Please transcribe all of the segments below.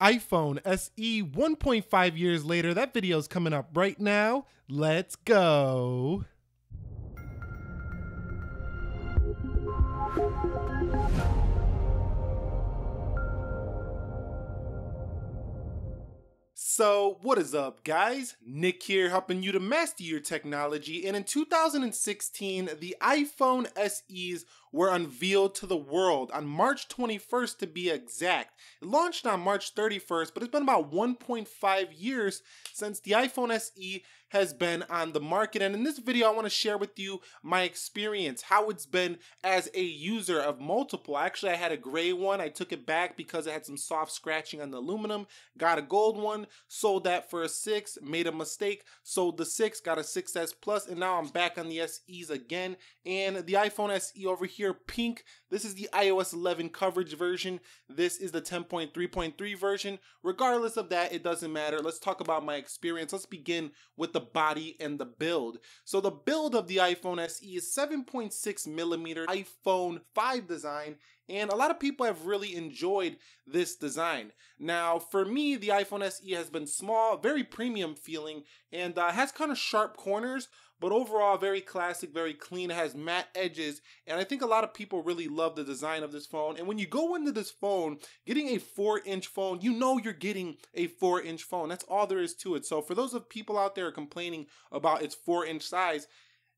iPhone SE 1.5 years later. That video's coming up right now. Let's go. So what is up, guys? Nick here, helping you to master your technology. And in 2016, the iPhone SEs were unveiled to the world on March 21st to be exact. It launched on March 31st, but it's been about 1.5 years since the iPhone SE has been on the market. And in this video, I want to share with you my experience, how it's been as a user of multiple. Actually, I had a gray one. I took it back because it had some soft scratching on the aluminum. Got a gold one, sold that for a 6, made a mistake, sold the 6, got a 6S Plus, and now I'm back on the SEs again. And the iPhone SE over here, pink, this is the iOS 11 coverage version. This is the 10.3.3 version. Regardless of that, it doesn't matter. Let's talk about my experience. Let's begin with the body and the build. So the build of the iPhone SE is 7.6 millimeter iPhone 5 design, and a lot of people have really enjoyed this design. Now, for me, the iPhone SE has been small, very premium feeling, and has kind of sharp corners, but overall very classic, very clean. It has matte edges, and I think a lot of people really love the design of this phone. And when you go into this phone, getting a 4-inch phone, you know you're getting a 4-inch phone. That's all there is to it. So for those of people out there complaining about its 4-inch size,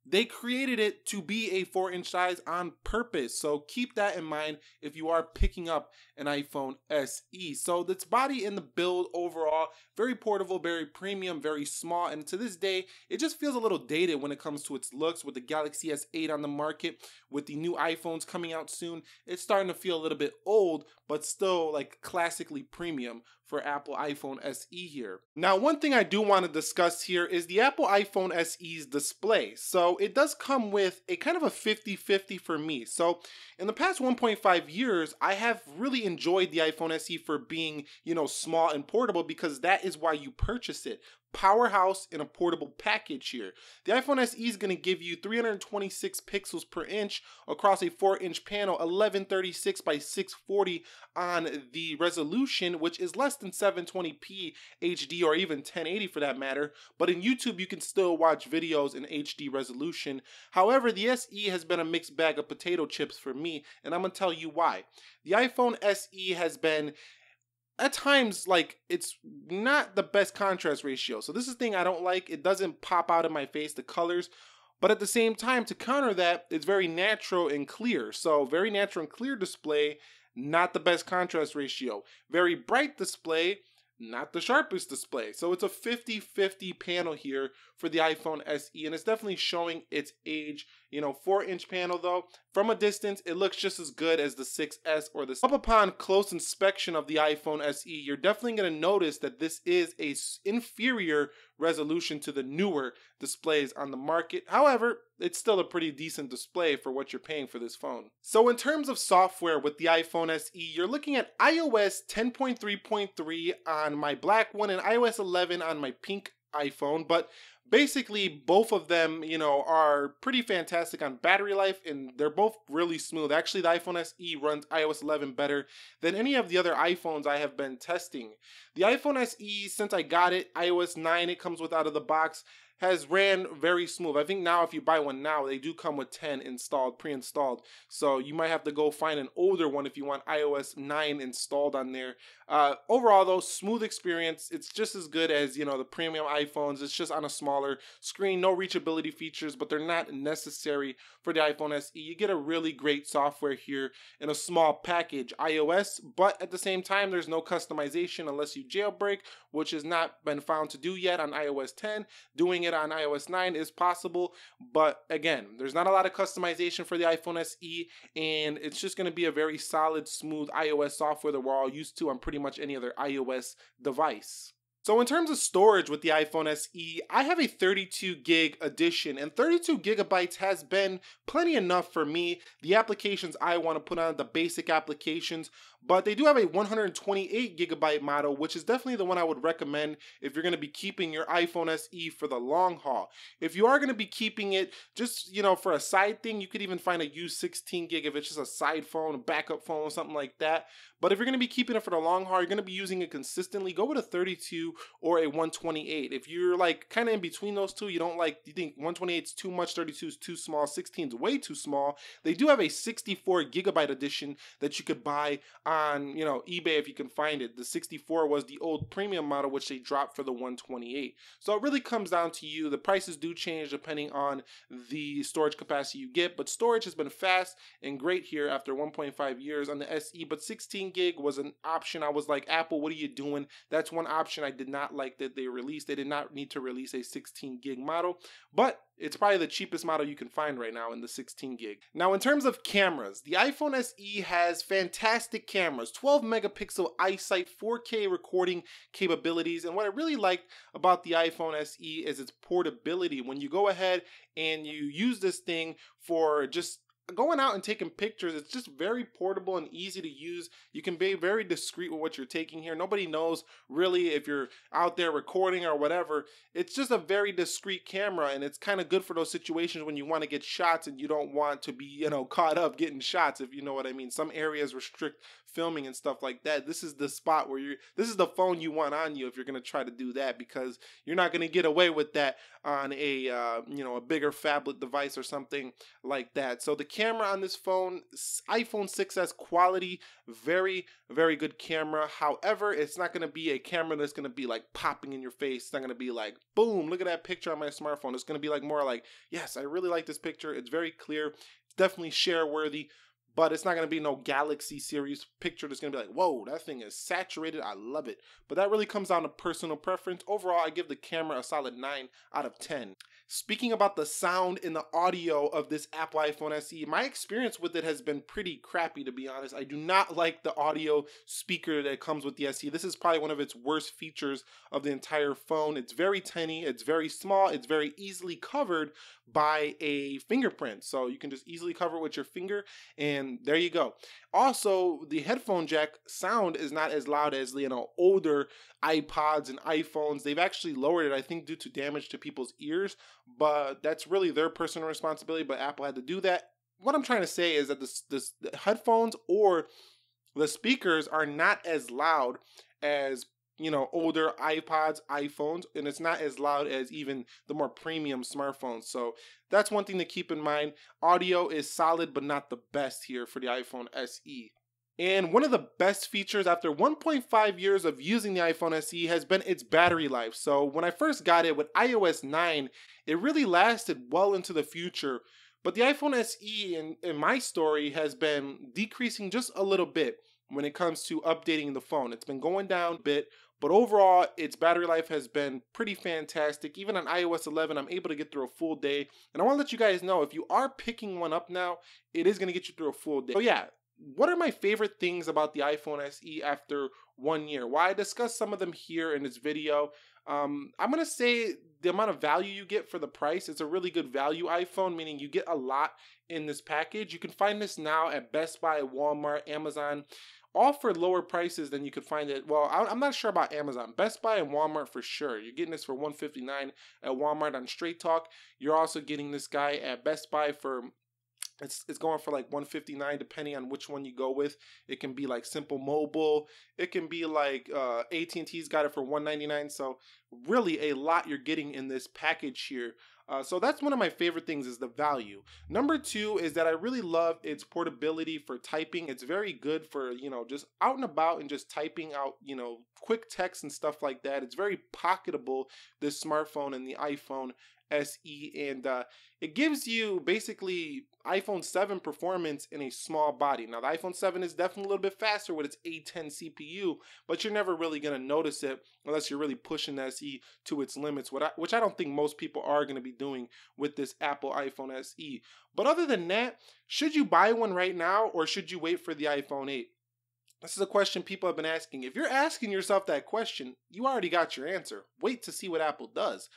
they created it to be a 4-inch size on purpose. So keep that in mind if you are picking up an iPhone SE. So its body and the build overall, very portable, very premium, very small. And to this day, it just feels a little dated when it comes to its looks. With the Galaxy S8 on the market, with the new iPhones coming out soon, it's starting to feel a little bit old, but still like classically premium for Apple iPhone SE here. Now, one thing I do want to discuss here is the Apple iPhone SE's display. So it does come with a kind of a 50-50 for me. So in the past 1.5 years, I have really enjoyed the iPhone SE for being, small and portable, because that is why you purchase it. Powerhouse in a portable package here. The iPhone SE is going to give you 326 pixels per inch across a 4-inch panel, 1136 by 640 on the resolution, which is less than 720p HD or even 1080 for that matter. But in YouTube, you can still watch videos in HD resolution. However, the SE has been a mixed bag of potato chips for me, and I'm going to tell you why. The iPhone SE has been at times, it's not the best contrast ratio. So this is the thing I don't like. It doesn't pop out in my face, the colors. But at the same time, to counter that, it's very natural and clear. So very natural and clear display, not the best contrast ratio. Very bright display, not the sharpest display. So it's a 50-50 panel here for the iPhone SE, and it's definitely showing its age. 4-inch panel though, from a distance, it looks just as good as the 6S or the. Up upon close inspection of the iPhone SE, you're definitely going to notice that this is a inferior resolution to the newer displays on the market. However, it's still a pretty decent display for what you're paying for this phone. So in terms of software with the iPhone SE, you're looking at iOS 10.3.3 on my black one and iOS 11 on my pink iPhone, but basically both of them, are pretty fantastic on battery life, and they're both really smooth. Actually, the iPhone SE runs iOS 11 better than any of the other iPhones I have been testing. The iPhone SE, since I got it, iOS 9, it comes with out of the box, has ran very smooth. I think now if you buy one now, they do come with 10 installed, pre-installed. So you might have to go find an older one if you want iOS 9 installed on there. Overall though, smooth experience. It's just as good as, the premium iPhones. It's just on a smaller screen, no reachability features, but they're not necessary for the iPhone SE. You get a really great software here in a small package, iOS, but at the same time, there's no customization unless you jailbreak, which has not been found to do yet on iOS 10. Doing it on iOS 9 is possible, but again, there's not a lot of customization for the iPhone SE, and it's just going to be a very solid, smooth iOS software that we're all used to on pretty much any other iOS device. So in terms of storage with the iPhone SE, I have a 32 gig edition, and 32 gigabytes has been plenty enough for me. The applications I want to put on, the basic applications, But they do have a 128 gigabyte model, which is definitely the one I would recommend if you're going to be keeping your iPhone SE for the long haul. If you are going to be keeping it just, for a side thing, you could even find a used 16 gig if it's just a side phone, a backup phone, something like that. But if you're going to be keeping it for the long haul, you're going to be using it consistently, go with a 32 or a 128. If you're like kind of in between those two, you think 128 is too much, 32 is too small, 16 is way too small, they do have a 64 gigabyte edition that you could buy on, eBay if you can find it. The 64 was the old premium model, which they dropped for the 128. So it really comes down to you. The prices do change depending on the storage capacity you get, but storage has been fast and great here after 1.5 years on the SE. But 16 gig was an option. I was like, Apple, what are you doing? That's one option I did not like that they released. They did not need to release a 16 gig model, but it's probably the cheapest model you can find right now in the 16 gig. Now, in terms of cameras, the iPhone SE has fantastic cameras, 12 megapixel iSight 4K recording capabilities. And what I really liked about the iPhone SE is its portability. When you go ahead and you use this thing for just going out and taking pictures, it's just very portable and easy to use. You can be very discreet with what you're taking here. Nobody knows really if you're out there recording or whatever. It's just a very discreet camera, and it's kind of good for those situations when you want to get shots and you don't want to be, caught up getting shots, if you know what I mean. Some areas restrict filming and stuff like that. This is the spot where this is the phone you want on you if you're going to try to do that, because you're not going to get away with that on a, a bigger phablet device or something like that. So the camera on this phone, iPhone 6s quality, very, very good camera. However, it's not going to be a camera that's going to be like popping in your face. It's not going to be like, boom, look at that picture on my smartphone. It's going to be like more like, yes, I really like this picture. It's very clear. It's definitely share worthy. But it's not going to be no Galaxy series picture that's going to be like, whoa, that thing is saturated. I love it. But that really comes down to personal preference. Overall, I give the camera a solid 9 out of 10. Speaking about the sound and the audio of this Apple iPhone SE, my experience with it has been pretty crappy, to be honest. I do not like the audio speaker that comes with the SE. This is probably one of its worst features of the entire phone. It's very tiny, it's very small, it's very easily covered by a fingerprint. So you can just easily cover it with your finger, and there you go. Also, the headphone jack sound is not as loud as, older iPods and iPhones. They've actually lowered it, I think, due to damage to people's ears, but that's really their personal responsibility, but Apple had to do that. What I'm trying to say is that the headphones or the speakers are not as loud as older iPods, iPhones, and it's not as loud as even the more premium smartphones. So that's one thing to keep in mind. Audio is solid, but not the best here for the iPhone SE. And one of the best features after 1.5 years of using the iPhone SE has been its battery life. So when I first got it with iOS 9, it really lasted well into the future. But the iPhone SE, in my story, has been decreasing just a little bit when it comes to updating the phone. It's been going down a bit, but overall, its battery life has been pretty fantastic. Even on iOS 11, I'm able to get through a full day. And I want to let you guys know, if you are picking one up now, it is going to get you through a full day. So yeah, what are my favorite things about the iPhone SE after 1 year? Well, I discussed some of them here in this video. I'm going to say the amount of value you get for the price. It's a really good value iPhone, meaning you get a lot in this package. You can find this now at Best Buy, Walmart, Amazon, all for lower prices than you could find it. Well, I'm not sure about Amazon. Best Buy and Walmart for sure. You're getting this for $159 at Walmart on Straight Talk. You're also getting this guy at Best Buy for... It's going for like $159 depending on which one you go with. It can be like Simple Mobile. It can be like AT&T's got it for $199. So really a lot you're getting in this package here. So that's one of my favorite things, is the value. Number two is that I really love its portability for typing. It's very good for, just out and about and just typing out, quick text and stuff like that. It's very pocketable, this smartphone and the iPhone SE, and it gives you basically iPhone 7 performance in a small body. Now, the iPhone 7 is definitely a little bit faster with its A10 CPU, but you're never really going to notice it unless you're really pushing the SE to its limits, which I don't think most people are going to be doing with this Apple iPhone SE. But other than that, should you buy one right now, or should you wait for the iPhone 8? This is a question people have been asking. If you're asking yourself that question, you already got your answer. Wait to see what Apple does.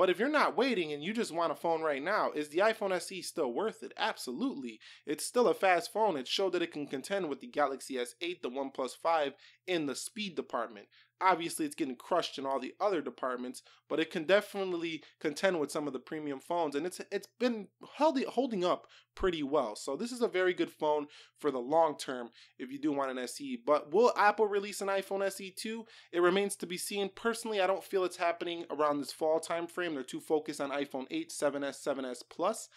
But if you're not waiting and you just want a phone right now, is the iPhone SE still worth it? Absolutely. It's still a fast phone. It showed that it can contend with the Galaxy S8, the OnePlus 5 in the speed department. Obviously, it's getting crushed in all the other departments, but it can definitely contend with some of the premium phones, and it's been holding up pretty well. So this is a very good phone for the long term if you do want an SE. But will Apple release an iPhone SE 2? It remains to be seen. Personally, I don't feel it's happening around this fall time frame. They're too focused on iPhone 8, 7S, 7S Plus.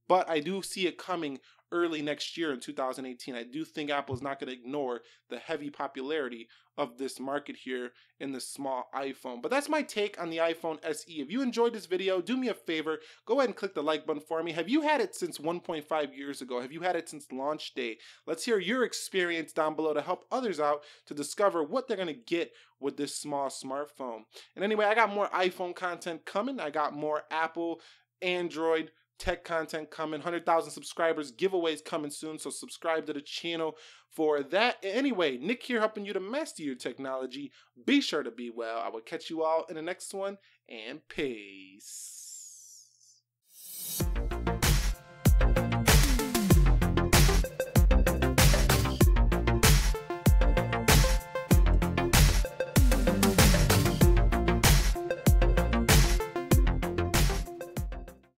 But I do see it coming early next year in 2018. I do think Apple's not going to ignore the heavy popularity of this market here in the small iPhone. But that's my take on the iPhone SE. If you enjoyed this video, do me a favor, go ahead and click the like button for me. Have you had it since 1.5 years ago? Have you had it since launch day? Let's hear your experience down below to help others out to discover what they're going to get with this small smartphone. And anyway, I got more iPhone content coming. I got more Apple, Android, tech content coming, 100,000 subscribers, giveaways coming soon, so subscribe to the channel for that. Anyway, Nick here helping you to master your technology. Be sure to be well. I will catch you all in the next one, and peace.